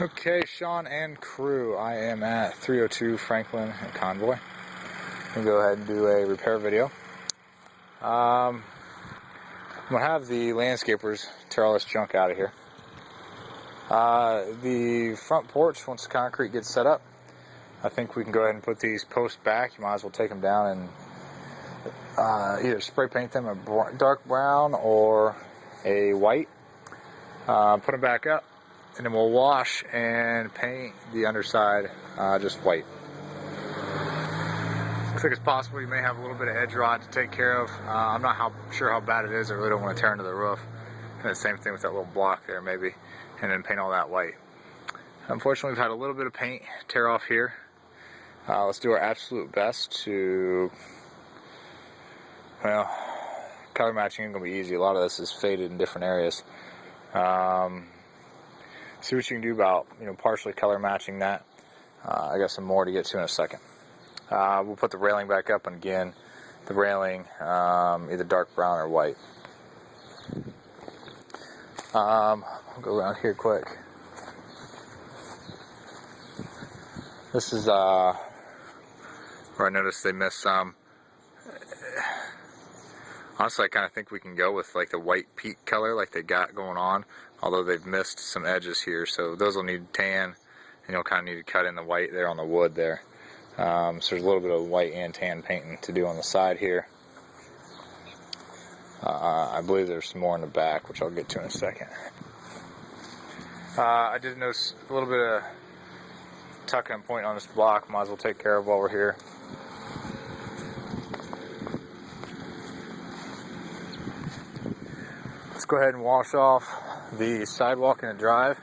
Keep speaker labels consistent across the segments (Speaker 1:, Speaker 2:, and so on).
Speaker 1: Okay, Sean and crew, I am at 302 Franklin and Convoy. I'm going to go ahead and do a repair video. I'm going to have the landscapers tear all this junk out of here. The front porch, once the concrete gets set up, I think we can go ahead and put these posts back. You might as well take them down and either spray paint them a dark brown or a white. Put them back up, and then we'll wash and paint the underside just white. Looks like it's possible you may have a little bit of edge rot to take care of. I'm not sure how bad it is. I really don't want to tear into the roof. And the same thing with that little block there, maybe, and then paint all that white. Unfortunately, we've had a little bit of paint tear off here. Let's do our absolute best to, well, color matching ain't gonna be easy. A lot of this is faded in different areas. See what you can do about, partially color matching that. I got some more to get to in a second. We'll put the railing back up, and again, the railing either dark brown or white. I'll go around here quick. This is where I noticed they missed some. Honestly, I kind of think we can go with like the white peak color like they got going on, although they've missed some edges here, so those will need tan, and you'll kind of need to cut in the white there on the wood there. So there's a little bit of white and tan painting to do on the side here. I believe there's some more in the back, which I'll get to in a second. I did notice a little bit of tucking and pointing on this block. Might as well take care of while we're here. Let's go ahead and wash off the sidewalk and the drive.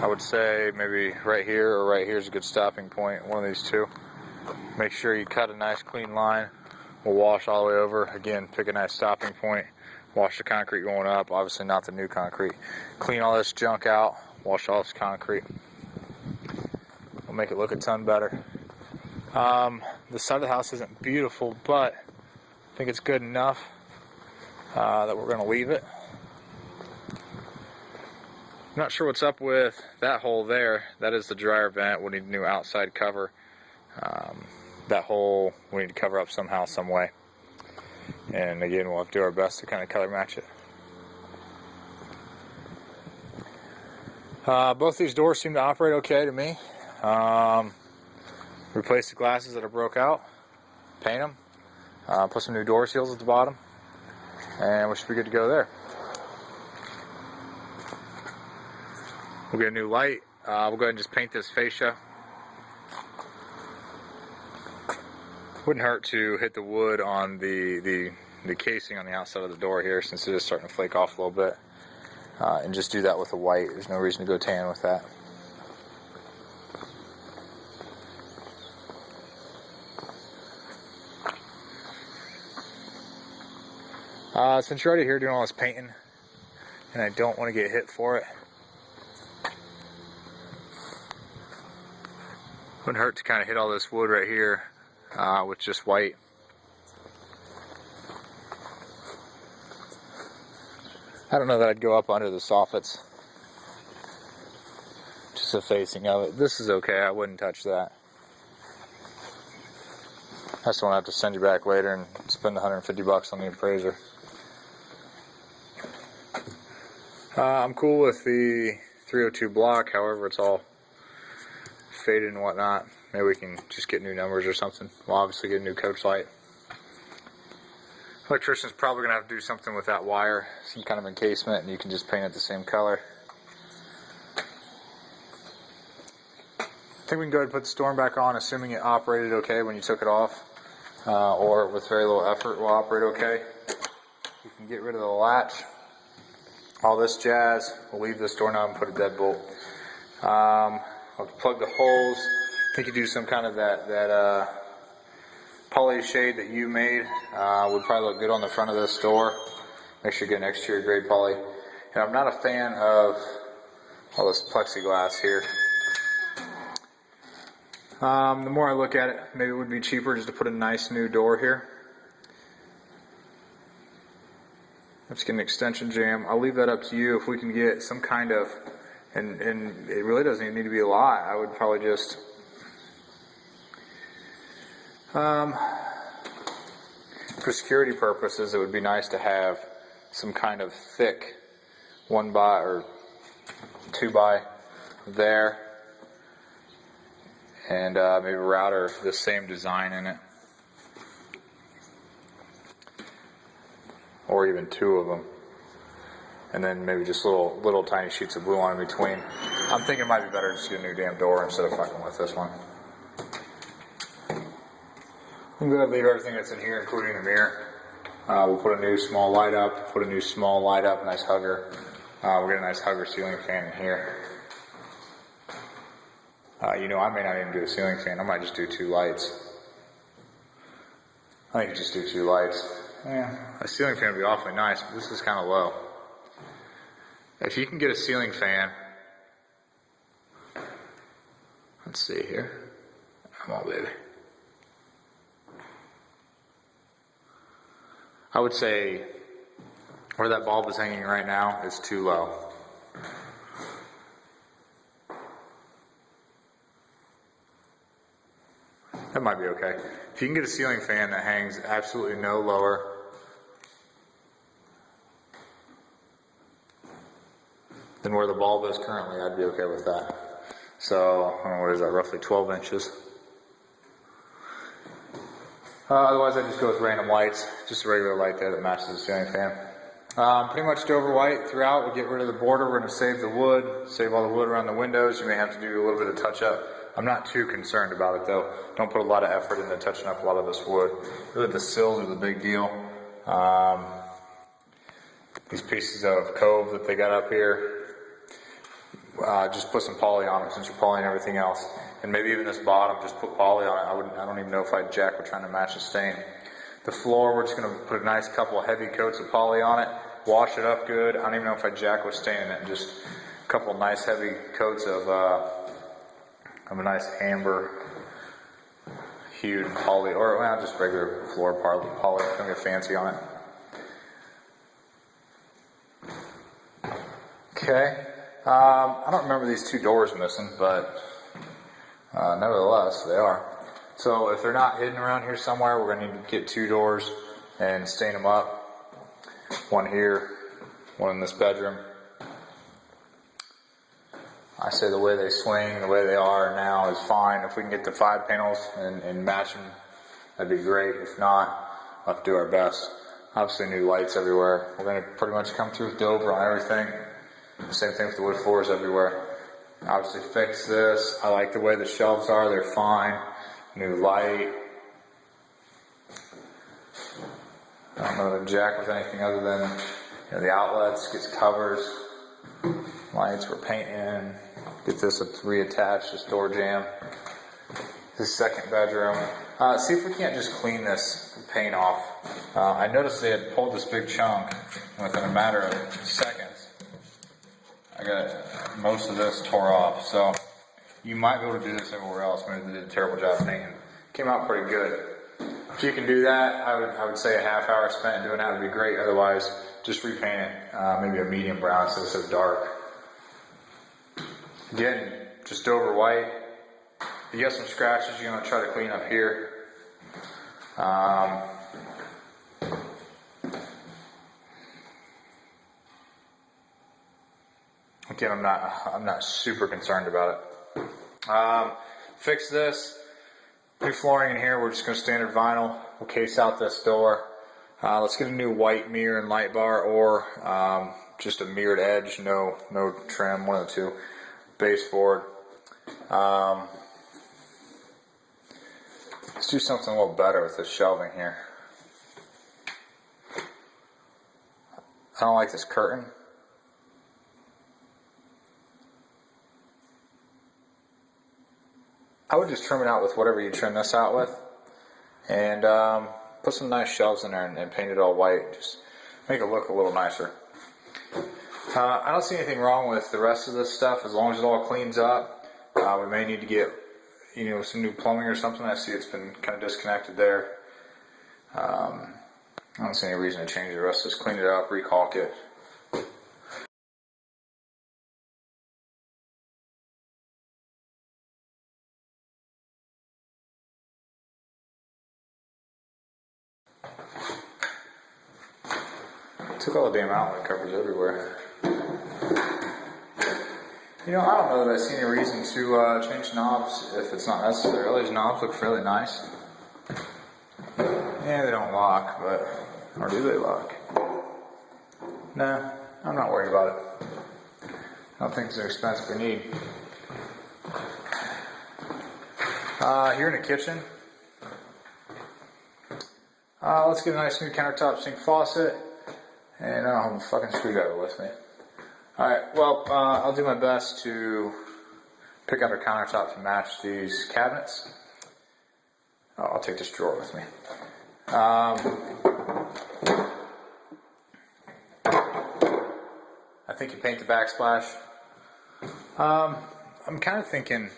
Speaker 1: I would say maybe right here or right here is a good stopping point, one of these two. Make sure you cut a nice clean line. We'll wash all the way over. Again, pick a nice stopping point. Wash the concrete going up, obviously not the new concrete. Clean all this junk out, wash all this concrete. We'll make it look a ton better. The side of the house isn't beautiful, but I think it's good enough that we're going to leave it. I'm not sure what's up with that hole there. That is the dryer vent. We'll need a new outside cover. That hole we need to cover up somehow, some way. And again, we'll have to do our best to kind of color match it. Both these doors seem to operate okay to me. Replace the glasses that are broke out, paint them, put some new door seals at the bottom, and we should be good to go there. We'll get a new light. We'll go ahead and just paint this fascia. Wouldn't hurt to hit the wood on the casing on the outside of the door here, since it is starting to flake off a little bit, and just do that with a white. There's no reason to go tan with that. Since you're already here doing all this painting, and I don't want to get hit for it, wouldn't hurt to kind of hit all this wood right here with just white. I don't know that I'd go up under the soffits. Just the facing of it. This is okay, I wouldn't touch that. I just don't have to send you back later and spend 150 bucks on the appraiser. I'm cool with the 302 block, however it's all faded and whatnot. Maybe we can just get new numbers or something. We'll obviously get a new coach light. Electrician's probably going to have to do something with that wire, some kind of encasement, and you can just paint it the same color. I think we can go ahead and put the storm back on, assuming it operated okay when you took it off, or with very little effort will operate okay. You can get rid of the latch, all this jazz. We'll leave this doorknob and put a deadbolt. I'll plug the holes. I think you do some kind of that poly shade that you made. Would probably look good on the front of this door. Make sure you get an exterior grade poly. And I'm not a fan of all this plexiglass here. The more I look at it, maybe it would be cheaper just to put a nice new door here. Let's get an extension jam. I'll leave that up to you. If we can get some kind of, and it really doesn't even need to be a lot. I would probably just, for security purposes, it would be nice to have some kind of thick 1x or 2x there, and maybe a router the same design in it, or even 2 of them, and then maybe just little tiny sheets of glue on in between. I'm thinking it might be better just to get a new damn door instead of fucking with this one. I'm going to leave everything that's in here, including the mirror. We'll put a new small light up, nice hugger. We'll get a nice hugger ceiling fan in here. You know, I may not even do a ceiling fan. I might just do 2 lights. I think just do 2 lights. Yeah, a ceiling fan would be awfully nice, but this is kind of low. If you can get a ceiling fan, let's see here. Come on, baby. I would say where that bulb is hanging right now is too low. That might be okay. If you can get a ceiling fan that hangs absolutely no lower than where the bulb is currently, I'd be okay with that. So, I don't know, what is that, roughly 12 inches. Otherwise, I just go with random lights, just a regular light there that matches the ceiling fan. Pretty much Dover white throughout. We'll get rid of the border. We're going to save the wood, save all the wood around the windows. You may have to do a little bit of touch up. I'm not too concerned about it though. Don't put a lot of effort into touching up a lot of this wood. Really, the sills are the big deal. These pieces of cove that they got up here, just put some poly on them since you're polying everything else. And maybe even this bottom, just put poly on it. I don't even know if I'd jack. We're trying to match the stain. The floor, we're just going to put a nice couple of heavy coats of poly on it, wash it up good. I don't even know if I'd jack with staining it. Just a couple of nice heavy coats of a nice amber hued poly, or well, just regular floor poly. Don't get fancy on it. Okay. I don't remember these 2 doors missing, but nevertheless, they are. So if they're not hidden around here somewhere, we're going to need to get 2 doors and stain them up. One here, one in this bedroom. I say the way they swing, the way they are now is fine. If we can get the 5 panels and match them, that'd be great. If not, we'll have to do our best. Obviously new lights everywhere. We're going to pretty much come through with Dover on everything. Same thing with the wood floors everywhere. Obviously fix this. I like the way the shelves are. They're fine. New light. I don't know to jack with anything other than the outlets. Gets covers. Lights we're painting. Get this reattached. This door jamb. This second bedroom. See if we can't just clean this paint off. I noticed they had pulled this big chunk within a matter of seconds. I got most of this tore off, so you might be able to do this everywhere else. Maybe they did a terrible job painting. Came out pretty good. If you can do that, I would say a half hour spent doing that would be great. Otherwise, just repaint it, maybe a medium brown so it's so dark. Again, just Dover white. If you got some scratches, you're gonna try to clean up here. Again, I'm not super concerned about it. Fix this. New flooring in here. We're just going to standard vinyl. We'll case out this door. Let's get a new white mirror and light bar, or just a mirrored edge, no trim, one of the 2. Baseboard. Let's do something a little better with this shelving here. I don't like this curtain. I would just trim it out with whatever you trim this out with, and put some nice shelves in there and paint it all white. Just make it look a little nicer. I don't see anything wrong with the rest of this stuff as long as it all cleans up. We may need to get some new plumbing or something. I see it's been kind of disconnected there. I don't see any reason to change the rest. Just clean it up, recaulk it. Took all the damn outlet covers everywhere. You know, I don't know that I see any reason to change knobs if it's not necessary. All these knobs look fairly nice. Yeah, they don't lock, but, or do they lock? Nah, I'm not worried about it. I don't think it's an expense we need. Here in the kitchen, let's get a nice new countertop sink faucet, and I don't have a fucking screwdriver with me. Alright, well, I'll do my best to pick up a countertop to match these cabinets. Oh, I'll take this drawer with me. I think you paint the backsplash. I'm kind of thinking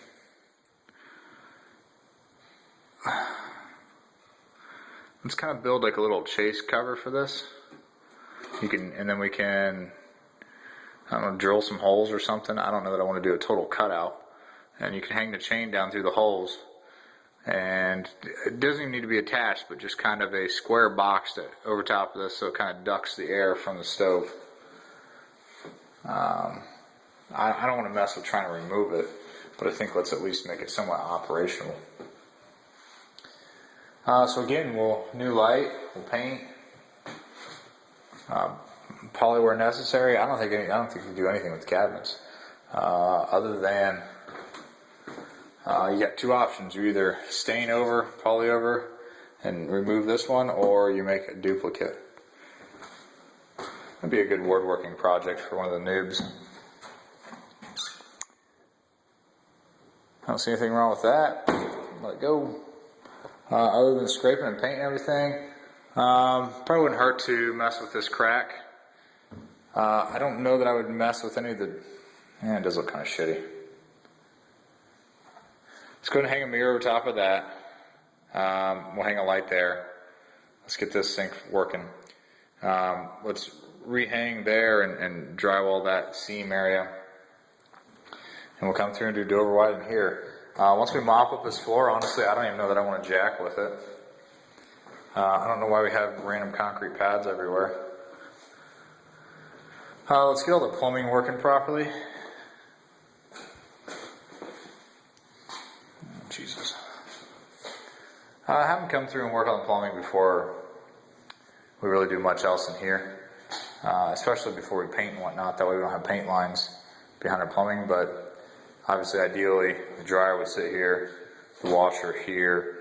Speaker 1: let's kind of build like a little chase cover for this. And then we can, I don't know, drill some holes or something. I don't know that I want to do a total cutout. And you can hang the chain down through the holes. And it doesn't even need to be attached, but just kind of a square box that over top of this, so it kind of ducks the air from the stove. I don't want to mess with trying to remove it, but I think let's at least make it somewhat operational. So again, new light, we'll paint, poly where necessary. I don't think you do anything with the cabinets, other than you got two options. You either stain over, poly over, and remove this one, or you make a duplicate. That'd be a good woodworking project for one of the noobs. I don't see anything wrong with that. Let it go. Other than scraping and painting everything, probably wouldn't hurt to mess with this crack. I don't know that I would mess with any of the. It does look kind of shitty. Let's go ahead and hang a mirror over top of that. We'll hang a light there. Let's get this sink working. Let's rehang there and drywall that seam area. And we'll come through and do Dover white in here. Once we mop up this floor, honestly, I don't even know that I want to jack with it. I don't know why we have random concrete pads everywhere. Let's get all the plumbing working properly. Jesus. I haven't come through and worked on the plumbing before we really do much else in here. Especially before we paint and whatnot. That way we don't have paint lines behind our plumbing, but obviously, ideally, the dryer would sit here, the washer here.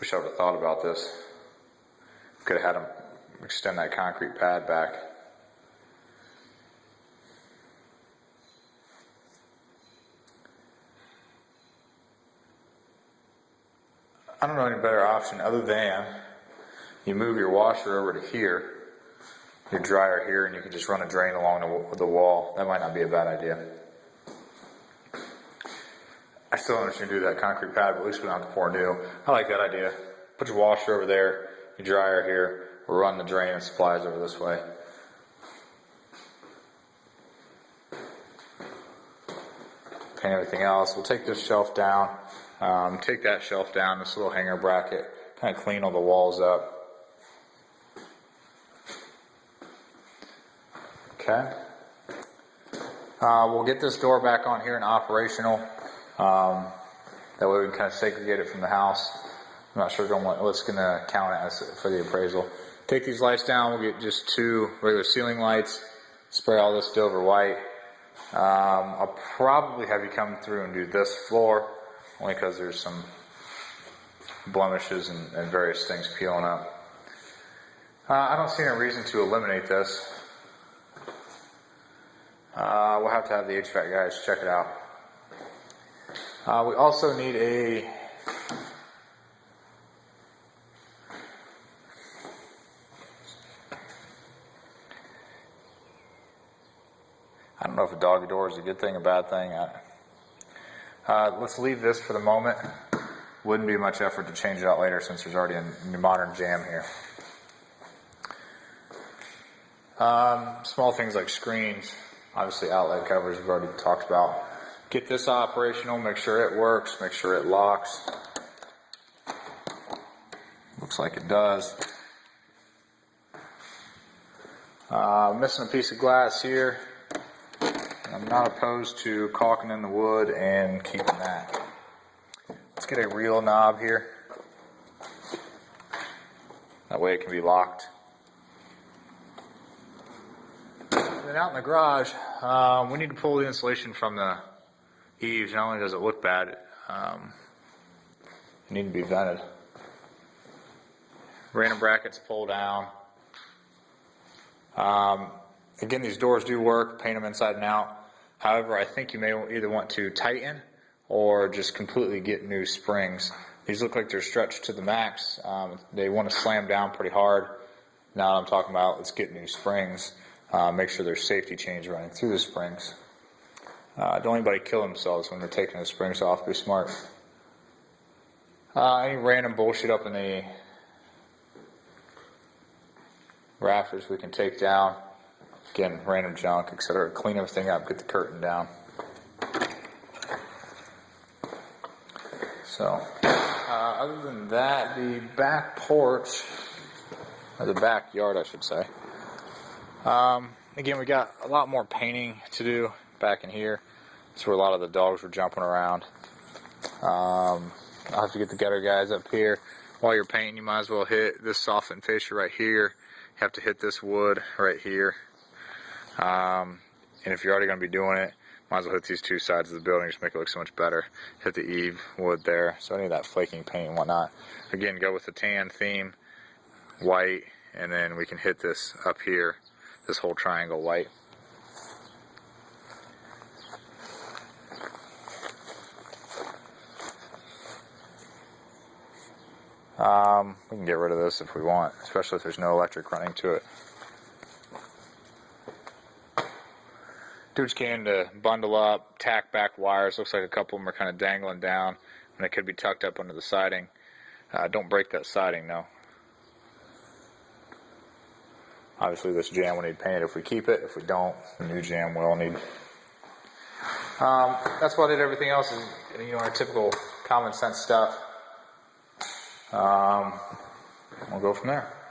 Speaker 1: Wish I would have thought about this. Could have had them extend that concrete pad back. I don't know any better option other than you move your washer over to here, your dryer here, and you can just run a drain along the wall. That might not be a bad idea. I still don't understand do that concrete pad, but at least we don't have to pour new. I like that idea. Put your washer over there, your dryer here. We'll run the drain and supplies over this way. Paint everything else. We'll take this shelf down. Take that shelf down, this little hanger bracket. Kind of clean all the walls up. Okay. We'll get this door back on here and operational. That way we can kind of segregate it from the house. I'm not sure what's going to count as for the appraisal. Take these lights down. We'll get just 2 regular ceiling lights. Spray all this Dover white. I'll probably have you come through and do this floor, only because there's some blemishes and various things peeling up. I don't see any reason to eliminate this. We'll have to have the HVAC guys check it out. We also need I don't know if a doggy door is a good thing or a bad thing. Let's leave this for the moment. Wouldn't be much effort to change it out later since there's already a modern jam here. Small things like screens, obviously outlet covers we've already talked about. Get this operational, make sure it works, make sure it locks. Looks like it does. Missing a piece of glass here. I'm not opposed to caulking in the wood and keeping that. Let's get a real knob here. That way it can be locked. Then out in the garage, we need to pull the insulation from the eaves. Not only does it look bad, it need to be vented. Random brackets pull down. Again, these doors do work, paint them inside and out. However, I think you may either want to tighten or just completely get new springs. These look like they're stretched to the max. They want to slam down pretty hard. Now I'm talking about, let's get new springs. Make sure there's safety chains running through the springs. Don't anybody kill themselves when they're taking the springs off. Be smart. Any random bullshit up in the rafters we can take down. Again, random junk, etc. Clean everything up, get the curtain down. So, other than that, the back porch, or the backyard I should say. Again, we got a lot more painting to do back in here. That's where a lot of the dogs were jumping around. I'll have to get the gutter guys up here. While you're painting, you might as well hit this soffit fascia right here. You have to hit this wood right here. And if you're already going to be doing it, might as well hit these two sides of the building, just make it look so much better. Hit the eave wood there, so any of that flaking paint and whatnot. Again, go with the tan theme, white, and then we can hit this up here, this whole triangle white. We can get rid of this if we want, especially if there's no electric running to it. Do what you can to bundle up, tack back wires. Looks like a couple of them are kind of dangling down, and they could be tucked up under the siding. Don't break that siding, though. Obviously, this jam will need painted if we keep it. If we don't, the new jam will need. That's about it. Everything else is, our typical common sense stuff. We'll go from there.